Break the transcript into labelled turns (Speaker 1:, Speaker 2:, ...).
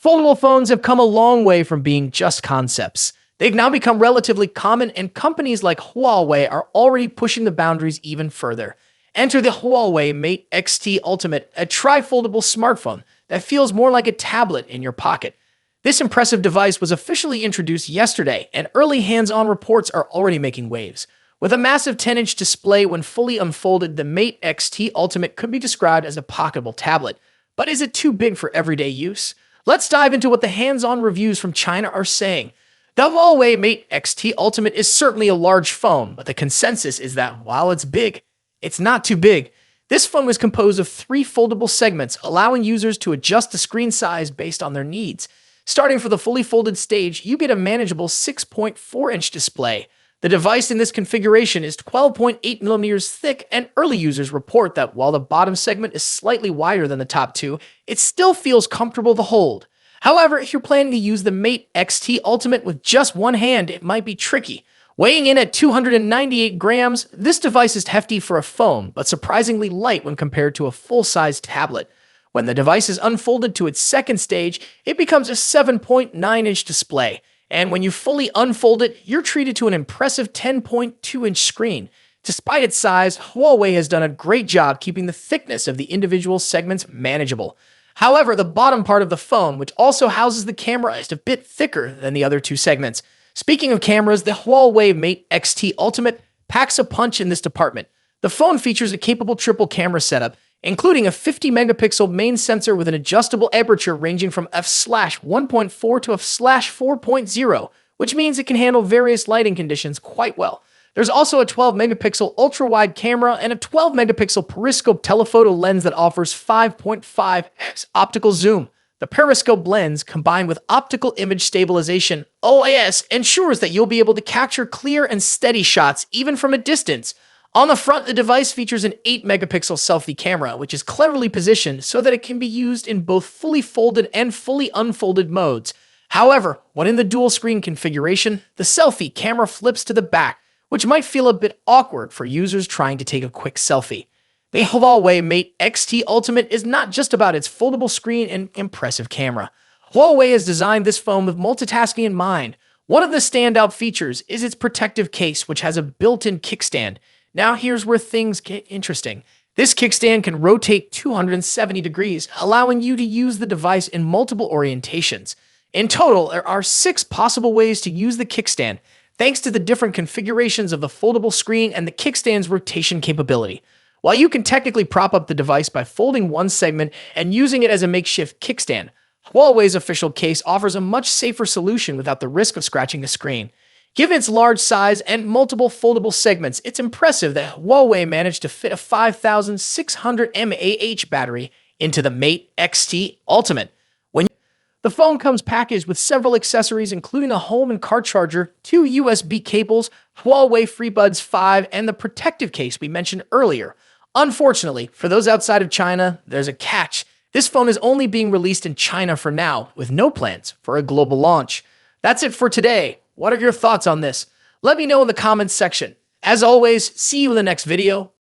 Speaker 1: Foldable phones have come a long way from being just concepts. They've now become relatively common, and companies like Huawei are already pushing the boundaries even further. Enter the Huawei Mate XT Ultimate, a tri-foldable smartphone that feels more like a tablet in your pocket. This impressive device was officially introduced yesterday, and early hands-on reports are already making waves. With a massive 10-inch display when fully unfolded, the Mate XT Ultimate could be described as a pocketable tablet. But is it too big for everyday use? Let's dive into what the hands-on reviews from China are saying. The Huawei Mate XT Ultimate is certainly a large phone, but the consensus is that while it's big, it's not too big. This phone was composed of 3 foldable segments, allowing users to adjust the screen size based on their needs. Starting for the fully folded stage, you get a manageable 6.4-inch display. The device in this configuration is 12.8 millimeters thick, and early users report that while the bottom segment is slightly wider than the top two, it still feels comfortable to hold. However, if you're planning to use the Mate XT Ultimate with just one hand, it might be tricky. Weighing in at 298 grams, this device is hefty for a phone, but surprisingly light when compared to a full-size tablet. When the device is unfolded to its second stage, it becomes a 7.9-inch display. And when you fully unfold it, you're treated to an impressive 10.2-inch screen. Despite its size, Huawei has done a great job keeping the thickness of the individual segments manageable. However, the bottom part of the phone, which also houses the camera, is a bit thicker than the other two segments. Speaking of cameras, the Huawei Mate XT Ultimate packs a punch in this department. The phone features a capable triple camera setup, including a 50-megapixel main sensor with an adjustable aperture ranging from f/1.4 to f/4.0, which means it can handle various lighting conditions quite well. There's also a 12-megapixel ultra-wide camera and a 12-megapixel periscope telephoto lens that offers 5.5x optical zoom. The periscope lens, combined with optical image stabilization (OIS), ensures that you'll be able to capture clear and steady shots even from a distance. On the front, the device features an 8-megapixel selfie camera, which is cleverly positioned so that it can be used in both fully folded and fully unfolded modes. However, when in the dual-screen configuration, the selfie camera flips to the back, which might feel a bit awkward for users trying to take a quick selfie. The Huawei Mate XT Ultimate is not just about its foldable screen and impressive camera. Huawei has designed this phone with multitasking in mind. One of the standout features is its protective case, which has a built-in kickstand. Now here's where things get interesting. This kickstand can rotate 270 degrees, allowing you to use the device in multiple orientations. In total, there are 6 possible ways to use the kickstand, thanks to the different configurations of the foldable screen and the kickstand's rotation capability. While you can technically prop up the device by folding one segment and using it as a makeshift kickstand, Huawei's official case offers a much safer solution without the risk of scratching the screen. Given its large size and multiple foldable segments, it's impressive that Huawei managed to fit a 5,600 mAh battery into the Mate XT Ultimate. The phone comes packaged with several accessories, including a home and car charger, 2 USB cables, Huawei FreeBuds 5, and the protective case we mentioned earlier. Unfortunately, for those outside of China, there's a catch. This phone is only being released in China for now, with no plans for a global launch. That's it for today. What are your thoughts on this? Let me know in the comments section. As always, see you in the next video.